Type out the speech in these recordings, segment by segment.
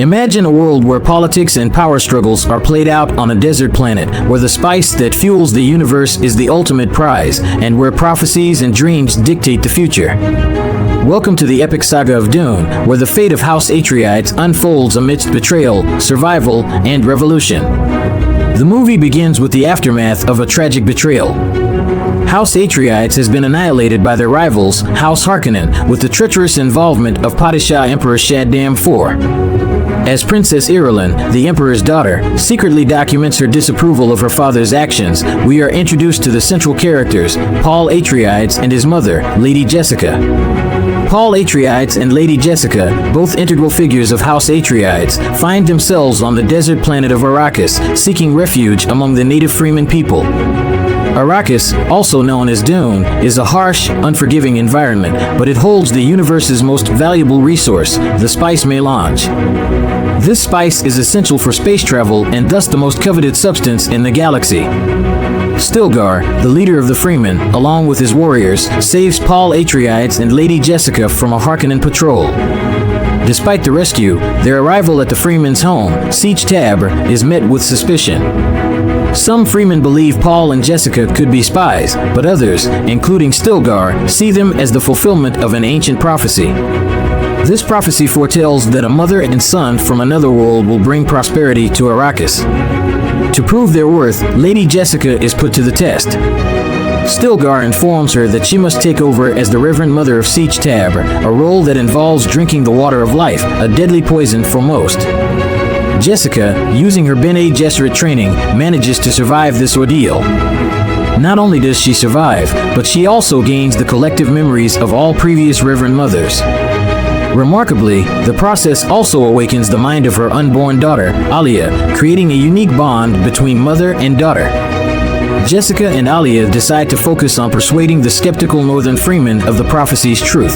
Imagine a world where politics and power struggles are played out on a desert planet, where the spice that fuels the universe is the ultimate prize, and where prophecies and dreams dictate the future. Welcome to the epic saga of Dune, where the fate of House Atreides unfolds amidst betrayal, survival, and revolution. The movie begins with the aftermath of a tragic betrayal. House Atreides has been annihilated by their rivals, House Harkonnen, with the treacherous involvement of Padishah Emperor Shaddam IV. As Princess Irulan, the Emperor's daughter, secretly documents her disapproval of her father's actions, we are introduced to the central characters, Paul Atreides and his mother, Lady Jessica. Paul Atreides and Lady Jessica, both integral figures of House Atreides, find themselves on the desert planet of Arrakis, seeking refuge among the native Freeman people. Arrakis, also known as Dune, is a harsh, unforgiving environment, but it holds the universe's most valuable resource, the spice melange. This spice is essential for space travel and thus the most coveted substance in the galaxy. Stilgar, the leader of the Freemen, along with his warriors, saves Paul Atreides and Lady Jessica from a Harkonnen patrol. Despite the rescue, their arrival at the Freemen's home, Siege Tabr, is met with suspicion. Some Freemen believe Paul and Jessica could be spies, but others, including Stilgar, see them as the fulfillment of an ancient prophecy. This prophecy foretells that a mother and son from another world will bring prosperity to Arrakis. To prove their worth, Lady Jessica is put to the test. Stilgar informs her that she must take over as the Reverend Mother of Siege Tabr, a role that involves drinking the water of life, a deadly poison for most. Jessica, using her Bene Gesserit training, manages to survive this ordeal. Not only does she survive, but she also gains the collective memories of all previous Reverend Mothers. Remarkably, the process also awakens the mind of her unborn daughter, Alia, creating a unique bond between mother and daughter. Jessica and Alia decide to focus on persuading the skeptical Northern Freemen of the prophecy's truth.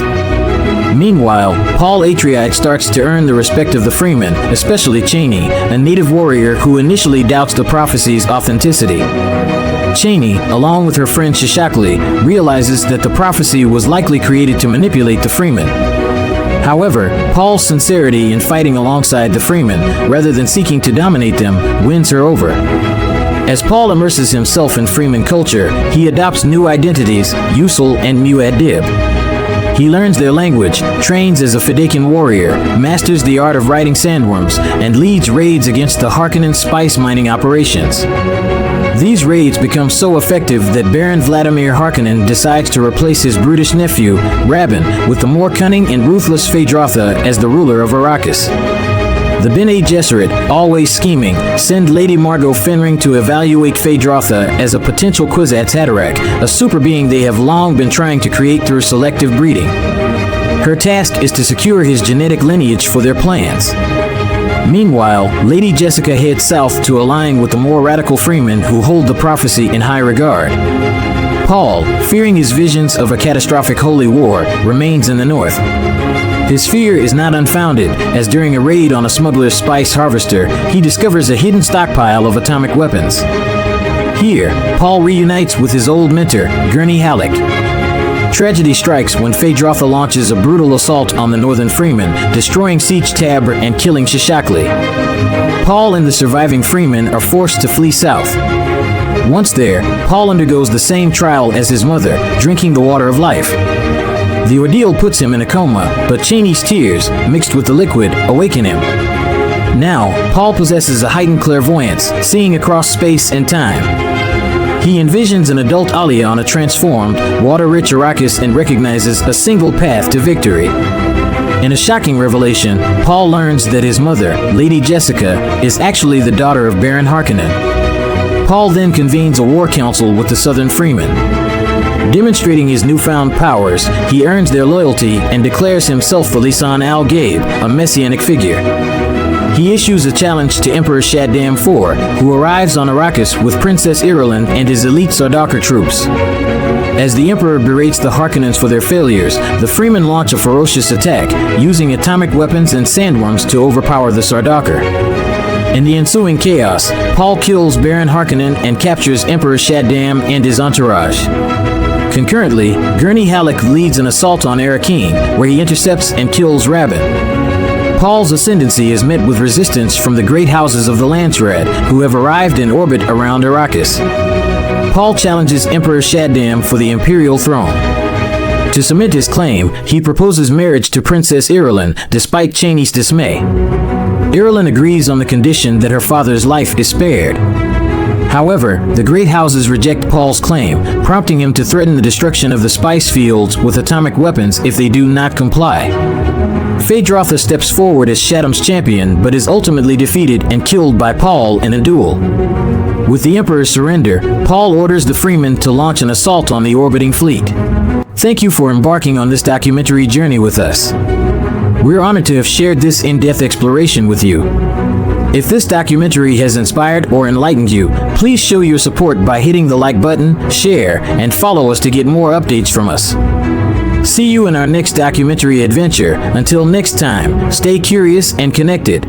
Meanwhile, Paul Atreides starts to earn the respect of the Freemen, especially Chani, a native warrior who initially doubts the prophecy's authenticity. Chani, along with her friend Shishakli, realizes that the prophecy was likely created to manipulate the Freemen. However, Paul's sincerity in fighting alongside the Freemen, rather than seeking to dominate them, wins her over. As Paul immerses himself in Freeman culture, he adopts new identities, Usul and Muad'Dib. He learns their language, trains as a Fedaykin warrior, masters the art of riding sandworms, and leads raids against the Harkonnen spice mining operations. These raids become so effective that Baron Vladimir Harkonnen decides to replace his brutish nephew, Rabban, with the more cunning and ruthless Phaedrotha as the ruler of Arrakis. The Bene Gesserit, always scheming, send Lady Margot Fenring to evaluate Phaedrotha as a potential Kwisatz Haderach, a super being they have long been trying to create through selective breeding. Her task is to secure his genetic lineage for their plans. Meanwhile, Lady Jessica heads south to align with the more radical Freemen who hold the prophecy in high regard. Paul, fearing his visions of a catastrophic holy war, remains in the north. His fear is not unfounded, as during a raid on a smuggler's spice harvester, he discovers a hidden stockpile of atomic weapons. Here, Paul reunites with his old mentor, Gurney Halleck. Tragedy strikes when Phaedrotha launches a brutal assault on the Northern Freemen, destroying Siege Tabr and killing Shishakli. Paul and the surviving Freemen are forced to flee south. Once there, Paul undergoes the same trial as his mother, drinking the water of life. The ordeal puts him in a coma, but Chani's tears, mixed with the liquid, awaken him. Now, Paul possesses a heightened clairvoyance, seeing across space and time. He envisions an adult Alia on a transformed, water-rich Arrakis and recognizes a single path to victory. In a shocking revelation, Paul learns that his mother, Lady Jessica, is actually the daughter of Baron Harkonnen. Paul then convenes a war council with the Southern Freemen. Demonstrating his newfound powers, he earns their loyalty and declares himself the Lisan al-Gaib, a messianic figure. He issues a challenge to Emperor Shaddam IV, who arrives on Arrakis with Princess Irulan and his elite Sardaukar troops. As the Emperor berates the Harkonnens for their failures, the Freemen launch a ferocious attack, using atomic weapons and sandworms to overpower the Sardaukar. In the ensuing chaos, Paul kills Baron Harkonnen and captures Emperor Shaddam and his entourage. Concurrently, Gurney Halleck leads an assault on Arrakeen, where he intercepts and kills Rabban. Paul's ascendancy is met with resistance from the great houses of the Landsraad, who have arrived in orbit around Arrakis. Paul challenges Emperor Shaddam for the imperial throne. To cement his claim, he proposes marriage to Princess Irulan, despite Chani's dismay. Irulan agrees on the condition that her father's life is spared. However, the great houses reject Paul's claim, prompting him to threaten the destruction of the spice fields with atomic weapons if they do not comply. Phaedrotha steps forward as Shaddam's champion, but is ultimately defeated and killed by Paul in a duel. With the Emperor's surrender, Paul orders the Freemen to launch an assault on the orbiting fleet. Thank you for embarking on this documentary journey with us. We're honored to have shared this in-depth exploration with you. If this documentary has inspired or enlightened you, please show your support by hitting the like button, share, and follow us to get more updates from us. See you in our next documentary adventure. Until next time, stay curious and connected.